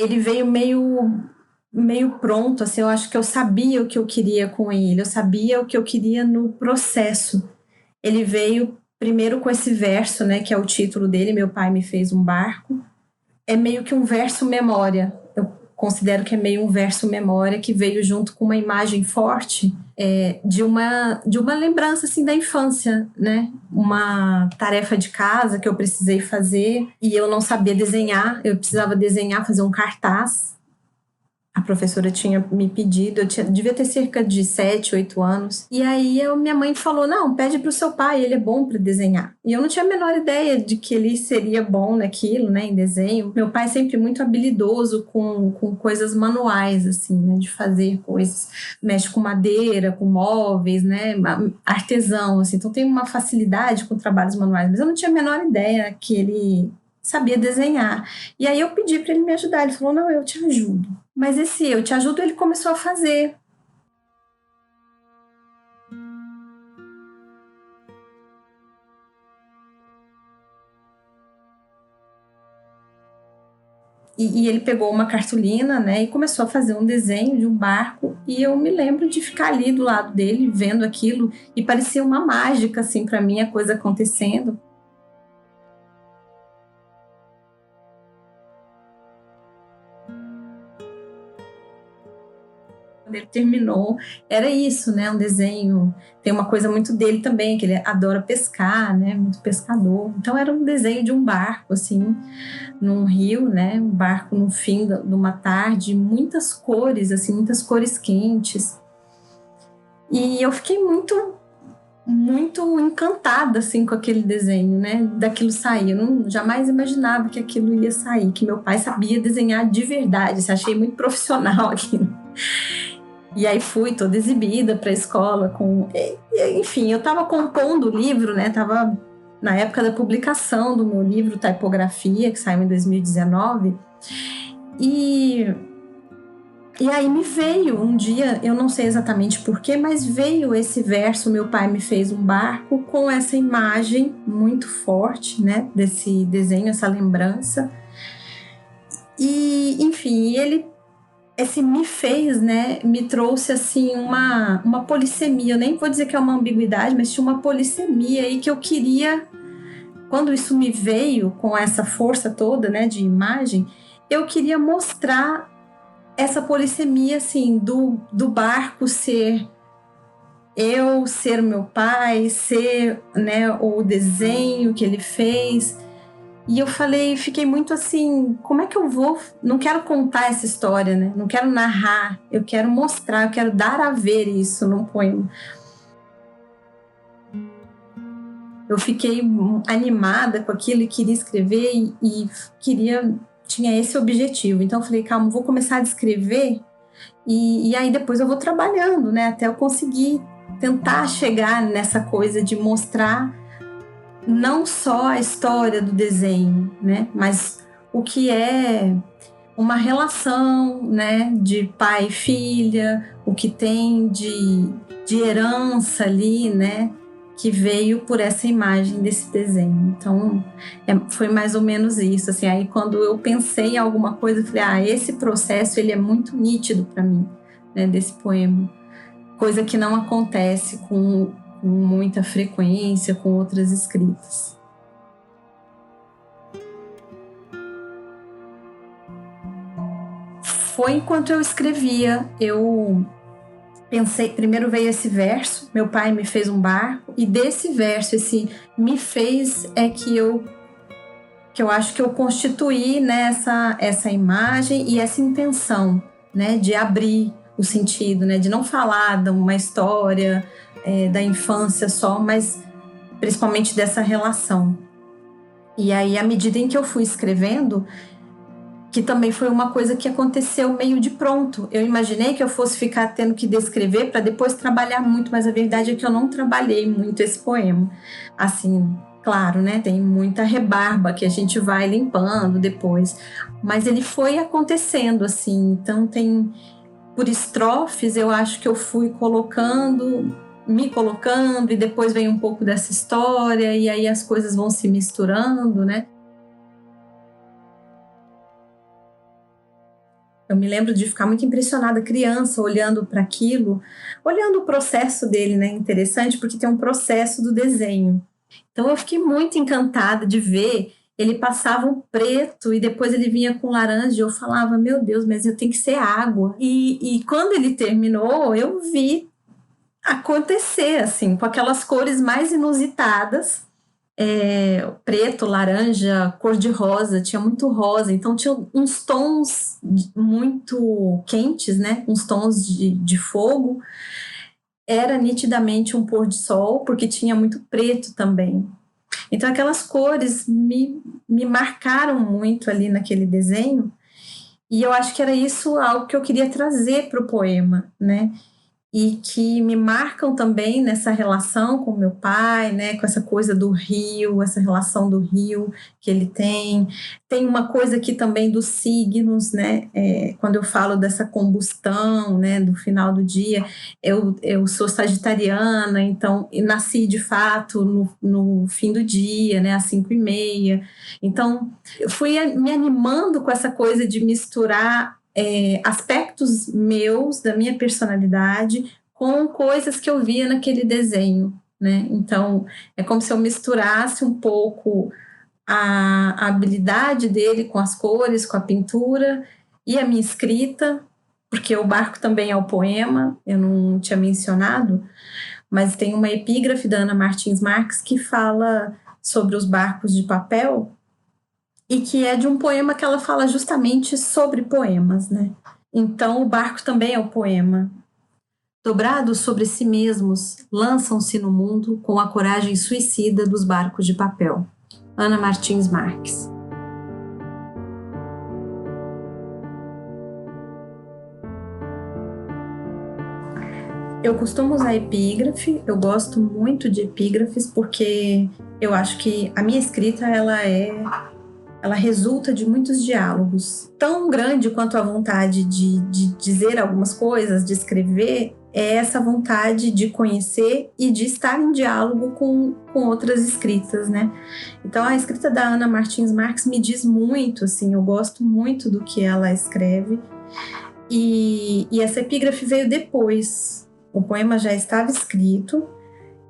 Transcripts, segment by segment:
ele veio meio pronto, assim, eu acho que eu sabia o que eu queria com ele, eu sabia o que eu queria no processo. Ele veio primeiro com esse verso, né, que é o título dele, Meu Pai Me Fez um Barco. É meio que um verso memória. Eu considero que é meio um verso memória que veio junto com uma imagem forte de uma lembrança assim da infância, né? Uma tarefa de casa que eu precisei fazer e eu não sabia desenhar, eu precisava desenhar, fazer um cartaz. A professora tinha me pedido, devia ter cerca de 7, 8 anos. E aí minha mãe falou, não, pede para o seu pai, ele é bom para desenhar. E eu não tinha a menor ideia de que ele seria bom naquilo, né, em desenho. Meu pai é sempre muito habilidoso com coisas manuais, assim, né, de fazer coisas. Mexe com madeira, com móveis, né, artesão, assim. Então tem uma facilidade com trabalhos manuais. Mas eu não tinha a menor ideia que ele sabia desenhar. E aí eu pedi para ele me ajudar. Ele falou, não, eu te ajudo. Mas esse eu te ajudo, ele começou a fazer. E ele pegou uma cartolina, né, e começou a fazer um desenho de um barco. E eu me lembro de ficar ali do lado dele, vendo aquilo. E parecia uma mágica, assim, para mim, a coisa acontecendo. Quando ele terminou, era isso, né? Um desenho. Tem uma coisa muito dele também, que ele adora pescar, né? Muito pescador. Então era um desenho de um barco, assim, num rio, né? Um barco no fim de uma tarde, muitas cores, assim, muitas cores quentes. E eu fiquei muito encantada, assim, com aquele desenho, né? Daquilo sair. Eu jamais imaginava que aquilo ia sair, que meu pai sabia desenhar de verdade. Achei muito profissional aquilo. E aí fui toda exibida para a escola com, enfim, eu estava compondo o livro, né? Tava na época da publicação do meu livro Taipografia, que saiu em 2019. E aí me veio um dia, eu não sei exatamente porquê, mas veio esse verso, Meu Pai Me Fez um Barco, com essa imagem muito forte, né? Desse desenho, essa lembrança. E, enfim, esse me fez, né, me trouxe assim uma polissemia. Eu nem vou dizer que é uma ambiguidade, mas tinha uma polissemia aí que eu queria, quando isso me veio com essa força toda, né, de imagem, eu queria mostrar essa polissemia assim do barco ser eu, ser meu pai, ser, né, o desenho que ele fez. E eu falei, fiquei muito assim, como é que eu vou? Não quero contar essa história, né? Não quero narrar, eu quero mostrar, eu quero dar a ver isso num poema. Eu fiquei animada com aquilo e queria escrever e tinha esse objetivo. Então eu falei, calma, vou começar a descrever e aí depois eu vou trabalhando, né? Até eu conseguir tentar chegar nessa coisa de mostrar não só a história do desenho, né? Mas o que é uma relação, né, de pai e filha, o que tem de herança ali, né, que veio por essa imagem desse desenho. Então, foi mais ou menos isso, assim. Aí, quando eu pensei em alguma coisa, eu falei, esse processo, ele é muito nítido para mim, né, desse poema. Coisa que não acontece com muita frequência com outras escritas. Foi enquanto eu escrevia, eu pensei, primeiro veio esse verso, meu pai me fez um barco, e desse verso, esse me fez é que eu acho que eu constituí nessa essa imagem e essa intenção, né, de abrir o sentido, né, de não falar de uma história da infância só, mas principalmente dessa relação. E aí, à medida em que eu fui escrevendo, que também foi uma coisa que aconteceu meio de pronto. Eu imaginei que eu fosse ficar tendo que descrever para depois trabalhar muito, mas a verdade é que eu não trabalhei muito esse poema. Assim, claro, né? Tem muita rebarba que a gente vai limpando depois, mas ele foi acontecendo assim. Então tem por estrofes, eu acho que eu fui me colocando e depois vem um pouco dessa história e aí as coisas vão se misturando, né? Eu me lembro de ficar muito impressionada, criança, olhando para aquilo, olhando o processo dele, né? Interessante, porque tem um processo do desenho. Então eu fiquei muito encantada de ver. Ele passava um preto e depois ele vinha com laranja. E eu falava, meu Deus, mas eu tenho que ser água. E quando ele terminou, eu vi acontecer, assim, com aquelas cores mais inusitadas. Preto, laranja, cor-de-rosa, tinha muito rosa, então tinha uns tons muito quentes, né? Uns tons de fogo. Era nitidamente um pôr de sol, porque tinha muito preto também. Então aquelas cores me marcaram muito ali naquele desenho, e eu acho que era isso algo que eu queria trazer para o poema, né? E que me marcam também nessa relação com meu pai, né, com essa coisa do rio, essa relação do rio que ele tem. Tem uma coisa aqui também dos signos, né, quando eu falo dessa combustão, né, do final do dia, eu sou sagitariana, então nasci de fato no fim do dia, né, às 5h30. Então, eu fui me animando com essa coisa de misturar aspectos meus, da minha personalidade, com coisas que eu via naquele desenho, né? Então, é como se eu misturasse um pouco a habilidade dele com as cores, com a pintura e a minha escrita, porque o barco também é o poema, eu não tinha mencionado, mas tem uma epígrafe da Ana Martins Marques que fala sobre os barcos de papel, e que é de um poema que ela fala justamente sobre poemas, né? Então, o barco também é o poema. Dobrados sobre si mesmos, lançam-se no mundo com a coragem suicida dos barcos de papel. Ana Martins Marques. Eu costumo usar epígrafe, eu gosto muito de epígrafes porque eu acho que a minha escrita ela resulta de muitos diálogos. Tão grande quanto a vontade de dizer algumas coisas, de escrever, é essa vontade de conhecer e de estar em diálogo com outras escritas, né? Então, a escrita da Ana Martins Marques me diz muito, assim, eu gosto muito do que ela escreve. E essa epígrafe veio depois. O poema já estava escrito,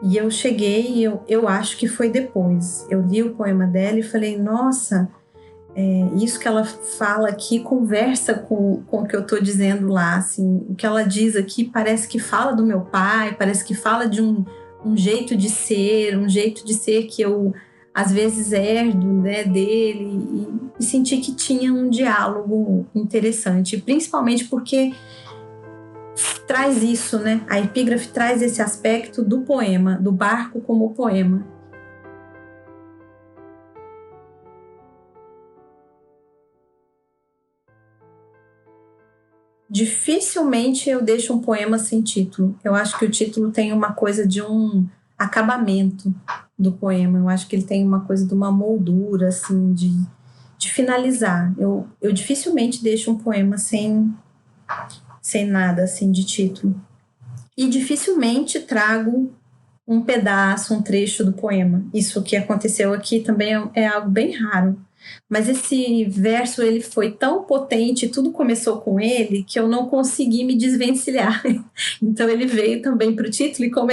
e eu cheguei, eu acho que foi depois. Eu li o poema dela e falei, nossa, isso que ela fala aqui conversa com o que eu estou dizendo lá. Assim, o que ela diz aqui parece que fala do meu pai, parece que fala de um jeito de ser, que eu às vezes herdo, né, dele, e senti que tinha um diálogo interessante, principalmente porque traz isso, né? A epígrafe traz esse aspecto do poema, do barco como poema. Dificilmente eu deixo um poema sem título. Eu acho que o título tem uma coisa de um acabamento do poema. Eu acho que ele tem uma coisa de uma moldura, assim, de finalizar. Eu dificilmente deixo um poema sem nada, assim, de título. E dificilmente trago um pedaço, um trecho do poema. Isso que aconteceu aqui também é algo bem raro. Mas esse verso, ele foi tão potente, tudo começou com ele, que eu não consegui me desvencilhar. Então ele veio também para o título, e como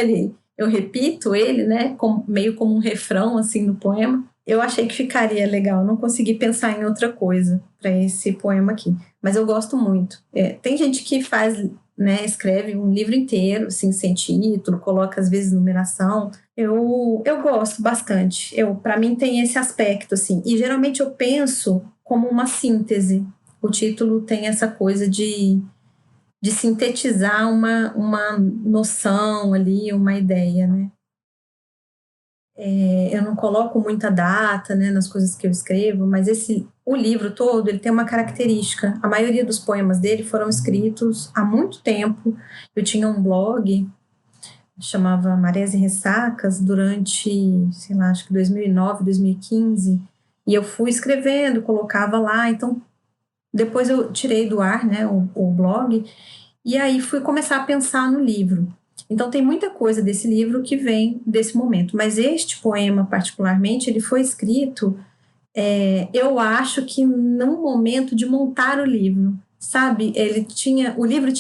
eu repito ele, né, meio como um refrão assim no poema, eu achei que ficaria legal, não consegui pensar em outra coisa para esse poema aqui. Mas eu gosto muito. Tem gente que faz, né, escreve um livro inteiro, assim, sem título, coloca às vezes numeração. Eu gosto bastante. Para mim tem esse aspecto, assim. E geralmente eu penso como uma síntese. O título tem essa coisa de sintetizar uma noção ali, uma ideia, né? Eu não coloco muita data, né, nas coisas que eu escrevo, mas o livro todo ele tem uma característica. A maioria dos poemas dele foram escritos há muito tempo. Eu tinha um blog, chamava Marés e Ressacas, durante, sei lá, acho que 2009, 2015, e eu fui escrevendo, colocava lá. Então, depois eu tirei do ar, né, o blog, e aí fui começar a pensar no livro. Então tem muita coisa desse livro que vem desse momento, mas este poema particularmente, ele foi escrito, eu acho que num momento de montar o livro, sabe? O livro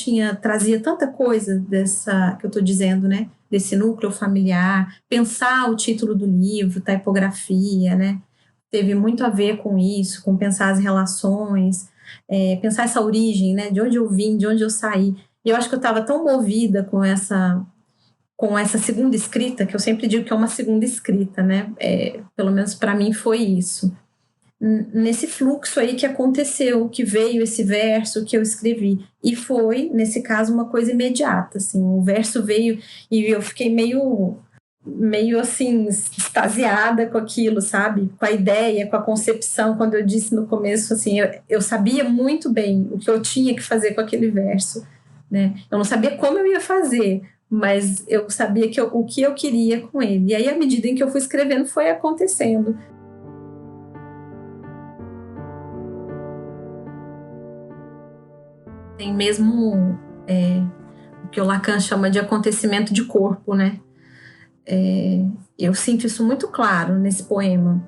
trazia tanta coisa dessa que eu estou dizendo, né? Desse núcleo familiar, pensar o título do livro, tipografia, né? Teve muito a ver com isso, com pensar as relações, pensar essa origem, né? De onde eu vim, de onde eu saí. E eu acho que eu estava tão movida com essa segunda escrita, que eu sempre digo que é uma segunda escrita, né? Pelo menos para mim foi isso. Nesse fluxo aí que aconteceu, que veio esse verso que eu escrevi. E foi, nesse caso, uma coisa imediata, assim. O verso veio e eu fiquei meio assim, extasiada com aquilo, sabe? Com a ideia, com a concepção. Quando eu disse no começo, assim, eu sabia muito bem o que eu tinha que fazer com aquele verso, né? Eu não sabia como eu ia fazer, mas eu sabia o que eu queria com ele. E aí, à medida em que eu fui escrevendo, foi acontecendo. Tem mesmo o que o Lacan chama de acontecimento de corpo, né? Eu sinto isso muito claro nesse poema.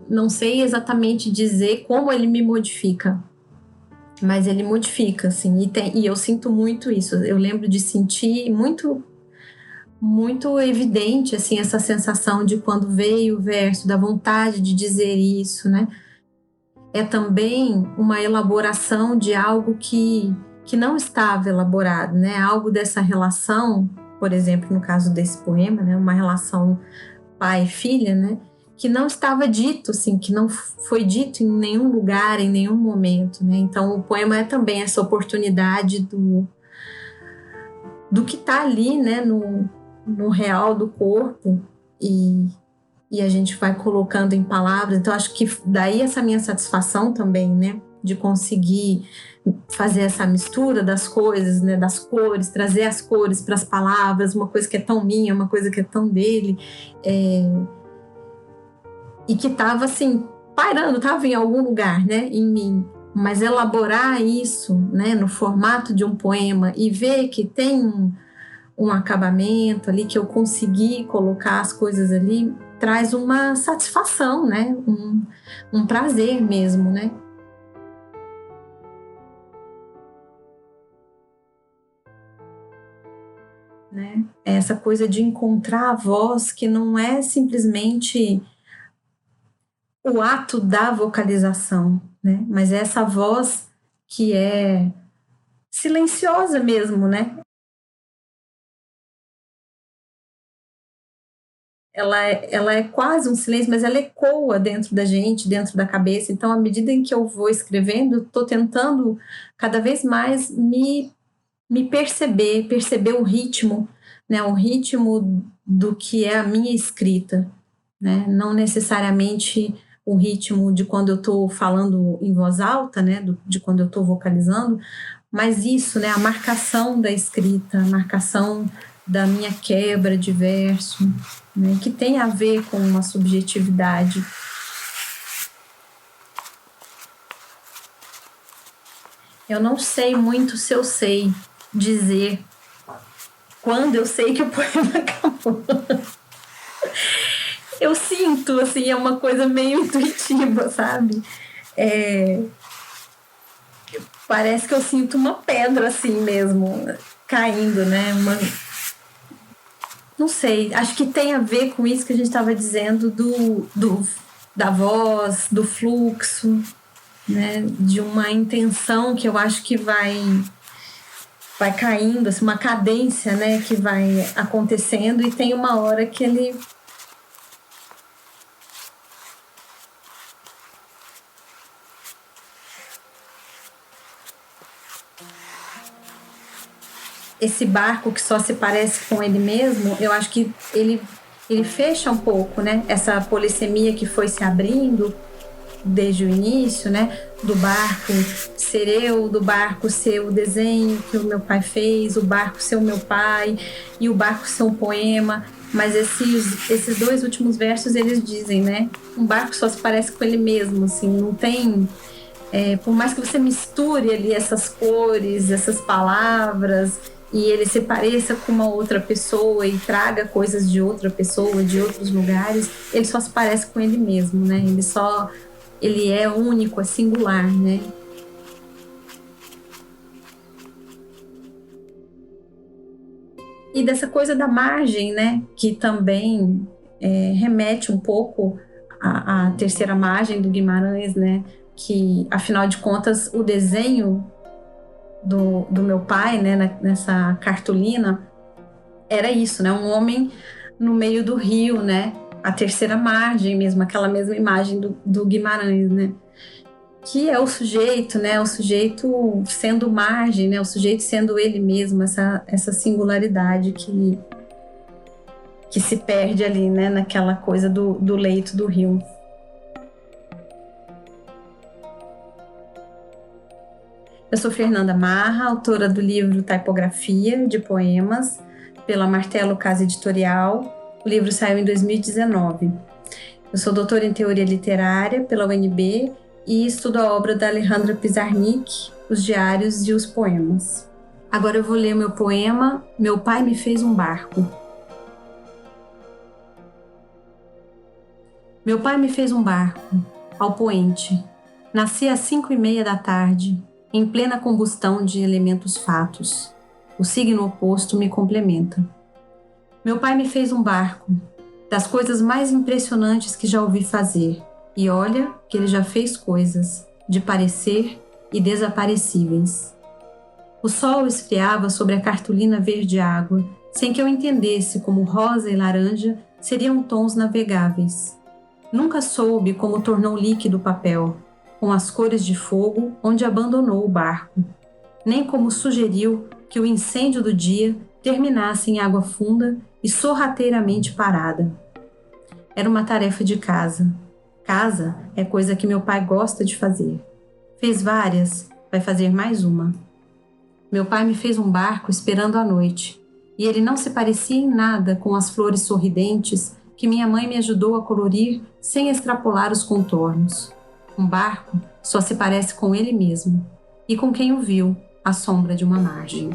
Não sei exatamente dizer como ele me modifica, mas ele modifica, assim, e eu sinto muito isso. Eu lembro de sentir muito, muito evidente, assim, essa sensação de quando veio o verso, da vontade de dizer isso, né? É também uma elaboração de algo que não estava elaborado, né? Algo dessa relação, por exemplo, no caso desse poema, né? Uma relação pai-filha, né? Que não estava dito, assim, que não foi dito em nenhum lugar, em nenhum momento, né? Então, o poema é também essa oportunidade do que está ali, né? No real do corpo e a gente vai colocando em palavras. Então, acho que daí essa minha satisfação também, né? De conseguir fazer essa mistura das coisas, né? Das cores, trazer as cores para as palavras, uma coisa que é tão minha, uma coisa que é tão dele. E que estava, assim, pairando, estava em algum lugar, né? Em mim. Mas elaborar isso, né? No formato de um poema e ver que tem um acabamento ali, que eu consegui colocar as coisas ali, traz uma satisfação, né? Um prazer mesmo, né? Essa coisa de encontrar a voz que não é simplesmente o ato da vocalização, né? Mas é essa voz que é silenciosa mesmo, né? Ela é quase um silêncio, mas ela ecoa dentro da gente, dentro da cabeça. Então, à medida em que eu vou escrevendo, estou tentando cada vez mais me perceber o ritmo, né? O ritmo do que é a minha escrita, né? Não necessariamente o ritmo de quando eu estou falando em voz alta, né? De quando eu estou vocalizando, mas isso, né? A marcação da escrita, a marcação da minha quebra de verso, né? Que tem a ver com uma subjetividade. Eu não sei muito se eu sei dizer quando eu sei que o poema acabou. Eu sinto, assim, é uma coisa meio intuitiva, sabe? Parece que eu sinto uma pedra, assim mesmo, caindo, né? Não sei, acho que tem a ver com isso que a gente estava dizendo da voz, do fluxo, né? De uma intenção que eu acho que vai caindo, assim, uma cadência, né? Que vai acontecendo e tem uma hora que ele... Esse barco que só se parece com ele mesmo, eu acho que ele fecha um pouco, né? Essa polissemia que foi se abrindo desde o início, né? Do barco ser eu, do barco ser o desenho que o meu pai fez, o barco ser o meu pai e o barco ser um poema. Mas esses dois últimos versos, eles dizem, né? Um barco só se parece com ele mesmo, assim, não tem... por mais que você misture ali essas cores, essas palavras, e ele se pareça com uma outra pessoa e traga coisas de outra pessoa, de outros lugares, ele só se parece com ele mesmo, né? Ele é único, é singular, né? E dessa coisa da margem, né, que também remete um pouco à terceira margem do Guimarães, né, que, afinal de contas, o desenho do meu pai, né, nessa cartolina, era isso, né, um homem no meio do rio, né, a terceira margem mesmo, aquela mesma imagem do Guimarães, né, que é o sujeito, né, o sujeito sendo margem, né, o sujeito sendo ele mesmo, essa singularidade que se perde ali, né, naquela coisa do leito do rio. Eu sou Fernanda Marra, autora do livro Taipografia de Poemas, pela Martelo Casa Editorial. O livro saiu em 2019. Eu sou doutora em Teoria Literária pela UNB e estudo a obra da Alejandra Pizarnik, Os Diários e os Poemas. Agora eu vou ler o meu poema Meu Pai Me Fez um Barco. Meu pai me fez um barco, ao poente. Nasci às 5:30 da tarde, em plena combustão de elementos fatos. O signo oposto me complementa. Meu pai me fez um barco, das coisas mais impressionantes que já ouvi fazer. E olha que ele já fez coisas, de parecer e desaparecíveis. O sol esfriava sobre a cartolina verde água, sem que eu entendesse como rosa e laranja seriam tons navegáveis. Nunca soube como tornou líquido o papel, com as cores de fogo onde abandonou o barco, nem como sugeriu que o incêndio do dia terminasse em água funda e sorrateiramente parada. Era uma tarefa de casa. Casa é coisa que meu pai gosta de fazer. Fez várias, vai fazer mais uma. Meu pai me fez um barco esperando a noite, e ele não se parecia em nada com as flores sorridentes que minha mãe me ajudou a colorir sem extrapolar os contornos. Um barco só se parece com ele mesmo, e com quem o viu, à sombra de uma margem.